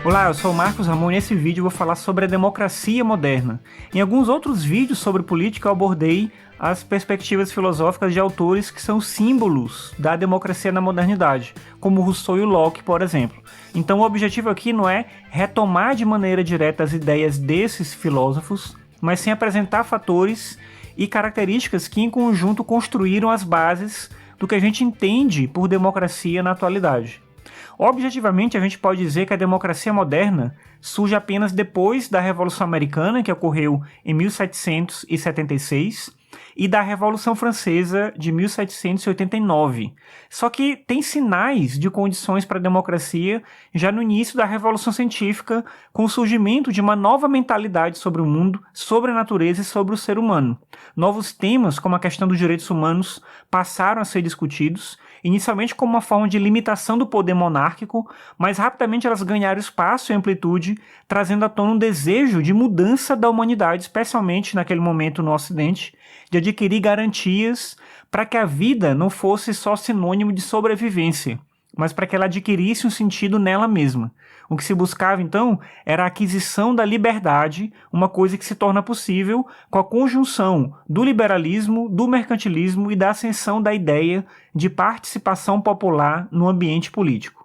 Olá, eu sou o Marcos Ramon e nesse vídeo eu vou falar sobre a democracia moderna. Em alguns outros vídeos sobre política eu abordei as perspectivas filosóficas de autores que são símbolos da democracia na modernidade, como Rousseau e Locke, por exemplo. Então o objetivo aqui não é retomar de maneira direta as ideias desses filósofos, mas sim apresentar fatores e características que em conjunto construíram as bases do que a gente entende por democracia na atualidade. Objetivamente, a gente pode dizer que a democracia moderna surge apenas depois da Revolução Americana, que ocorreu em 1776, e da Revolução Francesa de 1789. Só que tem sinais de condições para a democracia já no início da Revolução Científica, com o surgimento de uma nova mentalidade sobre o mundo, sobre a natureza e sobre o ser humano. Novos temas, como a questão dos direitos humanos, passaram a ser discutidos, inicialmente como uma forma de limitação do poder monárquico, mas rapidamente elas ganharam espaço e amplitude, trazendo à tona um desejo de mudança da humanidade, especialmente naquele momento no Ocidente, de adquirir garantias para que a vida não fosse só sinônimo de sobrevivência, mas para que ela adquirisse um sentido nela mesma. O que se buscava, então, era a aquisição da liberdade, uma coisa que se torna possível com a conjunção do liberalismo, do mercantilismo e da ascensão da ideia de participação popular no ambiente político.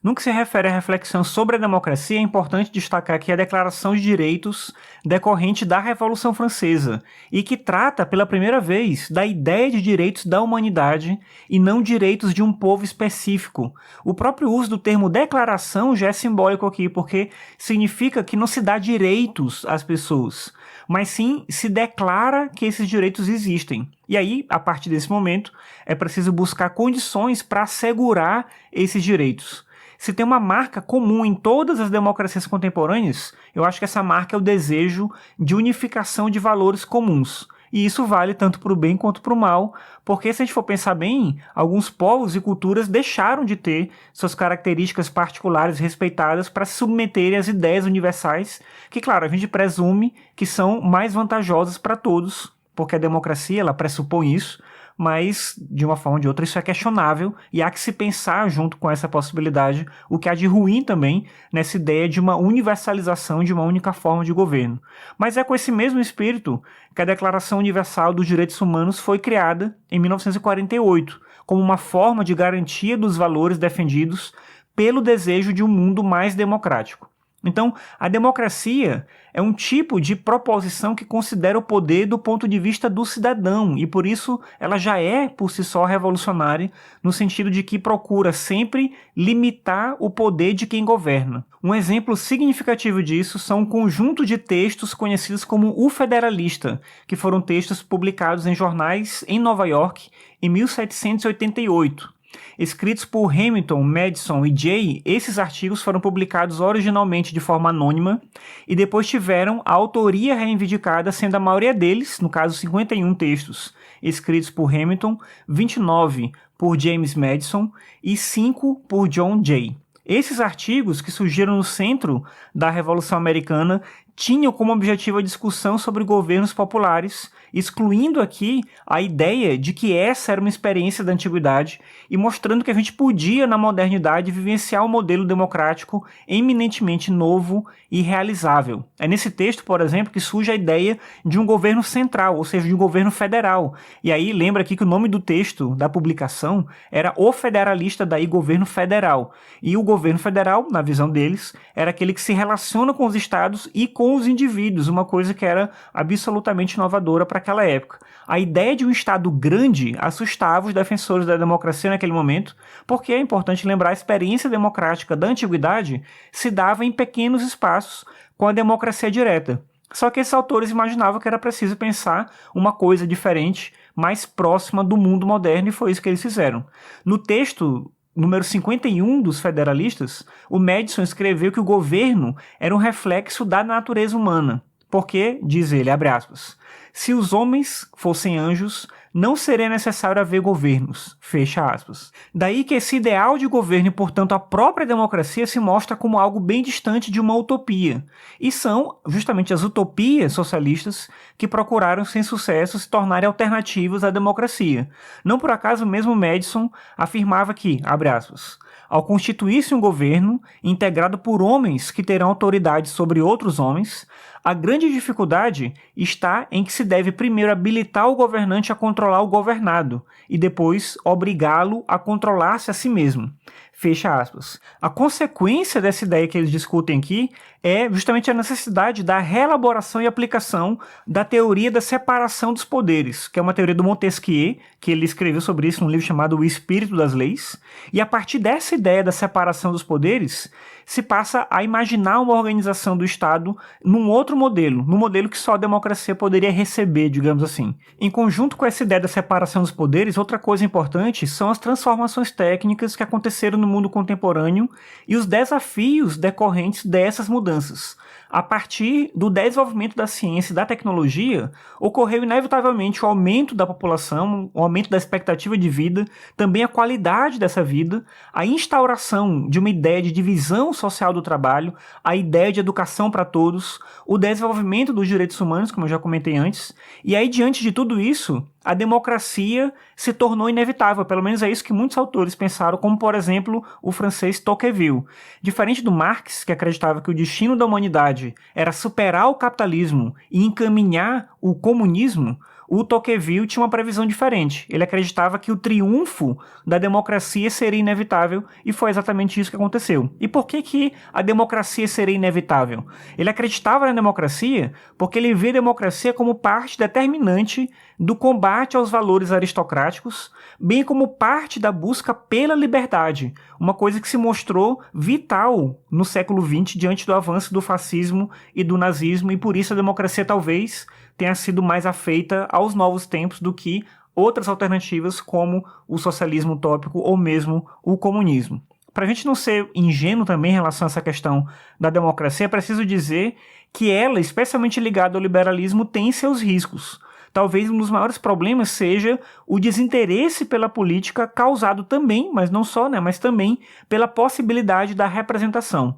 No que se refere à reflexão sobre a democracia, é importante destacar aqui a Declaração de Direitos decorrente da Revolução Francesa e que trata pela primeira vez da ideia de direitos da humanidade e não direitos de um povo específico. O próprio uso do termo declaração já é simbólico aqui, porque significa que não se dá direitos às pessoas, mas sim se declara que esses direitos existem. E aí, a partir desse momento, é preciso buscar condições para assegurar esses direitos. Se tem uma marca comum em todas as democracias contemporâneas, eu acho que essa marca é o desejo de unificação de valores comuns. E isso vale tanto para o bem quanto para o mal, porque se a gente for pensar bem, alguns povos e culturas deixaram de ter suas características particulares respeitadas para se submeterem às ideias universais, que claro, a gente presume que são mais vantajosas para todos, porque a democracia ela pressupõe isso, mas de uma forma ou de outra isso é questionável e há que se pensar junto com essa possibilidade o que há de ruim também nessa ideia de uma universalização de uma única forma de governo. Mas é com esse mesmo espírito que a Declaração Universal dos Direitos Humanos foi criada em 1948, como uma forma de garantia dos valores defendidos pelo desejo de um mundo mais democrático. Então, a democracia é um tipo de proposição que considera o poder do ponto de vista do cidadão e, por isso, ela já é, por si só, revolucionária no sentido de que procura sempre limitar o poder de quem governa. Um exemplo significativo disso são um conjunto de textos conhecidos como O Federalista, que foram textos publicados em jornais em Nova York em 1788. Escritos por Hamilton, Madison e Jay, esses artigos foram publicados originalmente de forma anônima e depois tiveram a autoria reivindicada, sendo a maioria deles, no caso 51 textos, escritos por Hamilton, 29 por James Madison e 5 por John Jay. Esses artigos, que surgiram no centro da Revolução Americana, tinham como objetivo a discussão sobre governos populares, excluindo aqui a ideia de que essa era uma experiência da antiguidade e mostrando que a gente podia, na modernidade, vivenciar um modelo democrático eminentemente novo e realizável. É nesse texto, por exemplo, que surge a ideia de um governo central, ou seja, de um governo federal. E aí, lembra aqui que o nome do texto, da publicação, era O Federalista, daí Governo Federal. E o governo federal, na visão deles, era aquele que se relaciona com os estados e com os indivíduos, uma coisa que era absolutamente inovadora para aquela época. A ideia de um Estado grande assustava os defensores da democracia naquele momento, porque é importante lembrar a experiência democrática da antiguidade se dava em pequenos espaços com a democracia direta. Só que esses autores imaginavam que era preciso pensar uma coisa diferente, mais próxima do mundo moderno, e foi isso que eles fizeram. No texto número 51 dos Federalistas, o Madison escreveu que o governo era um reflexo da natureza humana. Porque, diz ele, abre aspas, se os homens fossem anjos, não seria necessário haver governos, fecha aspas. Daí que esse ideal de governo e, portanto, a própria democracia se mostra como algo bem distante de uma utopia. E são justamente as utopias socialistas que procuraram, sem sucesso, se tornarem alternativas à democracia. Não por acaso mesmo Madison afirmava que, abre aspas, ao constituir-se um governo integrado por homens que terão autoridade sobre outros homens, a grande dificuldade está em que se deve primeiro habilitar o governante a controlar o governado e depois obrigá-lo a controlar-se a si mesmo. Fecha aspas. A consequência dessa ideia que eles discutem aqui é justamente a necessidade da reelaboração e aplicação da teoria da separação dos poderes, que é uma teoria do Montesquieu, que ele escreveu sobre isso num livro chamado O Espírito das Leis, e a partir dessa ideia da separação dos poderes, se passa a imaginar uma organização do Estado num outro modelo, num modelo que só a democracia poderia receber, digamos assim. Em conjunto com essa ideia da separação dos poderes, outra coisa importante são as transformações técnicas que aconteceram no mundo contemporâneo e os desafios decorrentes dessas mudanças. A partir do desenvolvimento da ciência e da tecnologia, ocorreu inevitavelmente o aumento da população, o aumento da expectativa de vida, também a qualidade dessa vida, a instauração de uma ideia de divisão social do trabalho, a ideia de educação para todos, o desenvolvimento dos direitos humanos, como eu já comentei antes, e aí diante de tudo isso, a democracia se tornou inevitável, pelo menos é isso que muitos autores pensaram, como por exemplo o francês Tocqueville. Diferente do Marx, que acreditava que o destino da humanidade era superar o capitalismo e encaminhar o comunismo, o Tocqueville tinha uma previsão diferente. Ele acreditava que o triunfo da democracia seria inevitável e foi exatamente isso que aconteceu. E por que a democracia seria inevitável? Ele acreditava na democracia porque ele vê a democracia como parte determinante do combate aos valores aristocráticos, bem como parte da busca pela liberdade, uma coisa que se mostrou vital no século XX diante do avanço do fascismo e do nazismo, e por isso a democracia talvez tenha sido mais afeita aos novos tempos do que outras alternativas como o socialismo utópico ou mesmo o comunismo. Para a gente não ser ingênuo também em relação a essa questão da democracia, é preciso dizer que ela, especialmente ligada ao liberalismo, tem seus riscos. Talvez um dos maiores problemas seja o desinteresse pela política causado também, mas não só, mas também pela possibilidade da representação.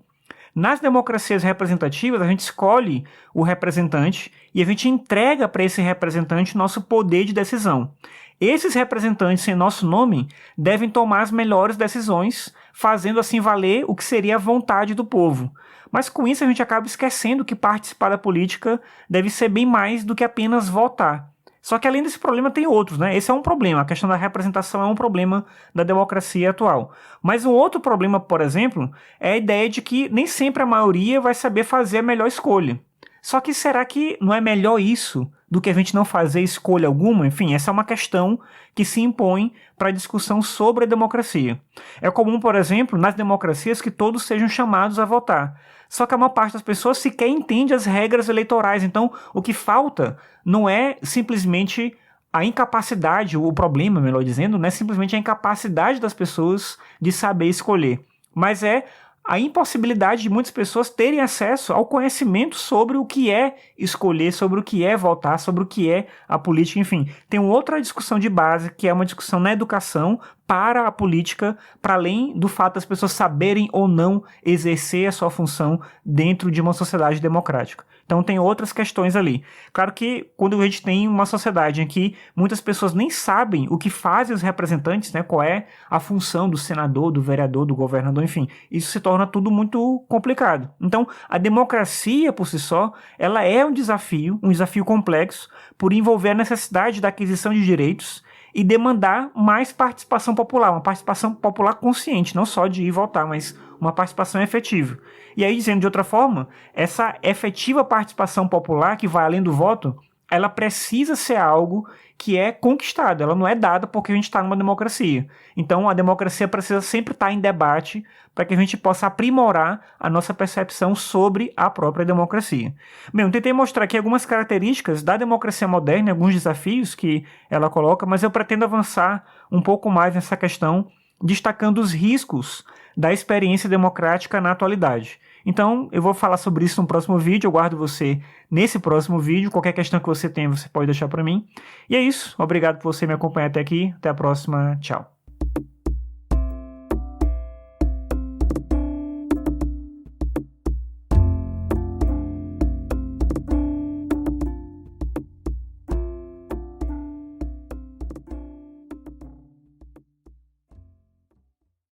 Nas democracias representativas, a gente escolhe o representante e a gente entrega para esse representante nosso poder de decisão. Esses representantes em nosso nome devem tomar as melhores decisões, fazendo assim valer o que seria a vontade do povo. Mas com isso a gente acaba esquecendo que participar da política deve ser bem mais do que apenas votar. Só que além desse problema tem outros, Esse é um problema, a questão da representação é um problema da democracia atual. Mas um outro problema, por exemplo, é a ideia de que nem sempre a maioria vai saber fazer a melhor escolha. Só que será que não é melhor isso do que a gente não fazer escolha alguma? Enfim, essa é uma questão que se impõe para a discussão sobre a democracia. É comum, por exemplo, nas democracias que todos sejam chamados a votar. Só que a maior parte das pessoas sequer entende as regras eleitorais. Então, o que falta não é simplesmente a incapacidade, o problema, melhor dizendo, não é simplesmente a incapacidade das pessoas de saber escolher, mas é a impossibilidade de muitas pessoas terem acesso ao conhecimento sobre o que é escolher, sobre o que é votar, sobre o que é a política, enfim. Tem outra discussão de base, que é uma discussão na educação para a política, para além do fato das pessoas saberem ou não exercer a sua função dentro de uma sociedade democrática. Então tem outras questões ali. Claro que quando a gente tem uma sociedade em que muitas pessoas nem sabem o que fazem os representantes, qual é a função do senador, do vereador, do governador, enfim, isso se torna tudo muito complicado. Então a democracia por si só, ela é um desafio complexo por envolver a necessidade da aquisição de direitos e demandar mais participação popular, uma participação popular consciente, não só de ir votar, mas uma participação efetiva. E aí, dizendo de outra forma, essa efetiva participação popular que vai além do voto, ela precisa ser algo que é conquistado, ela não é dada porque a gente está numa democracia. Então a democracia precisa sempre estar em debate para que a gente possa aprimorar a nossa percepção sobre a própria democracia. Bem, eu tentei mostrar aqui algumas características da democracia moderna, alguns desafios que ela coloca, mas eu pretendo avançar um pouco mais nessa questão, destacando os riscos da experiência democrática na atualidade. Então, eu vou falar sobre isso no próximo vídeo, eu guardo você nesse próximo vídeo. Qualquer questão que você tenha, você pode deixar para mim. E é isso, obrigado por você me acompanhar até aqui, até a próxima, tchau.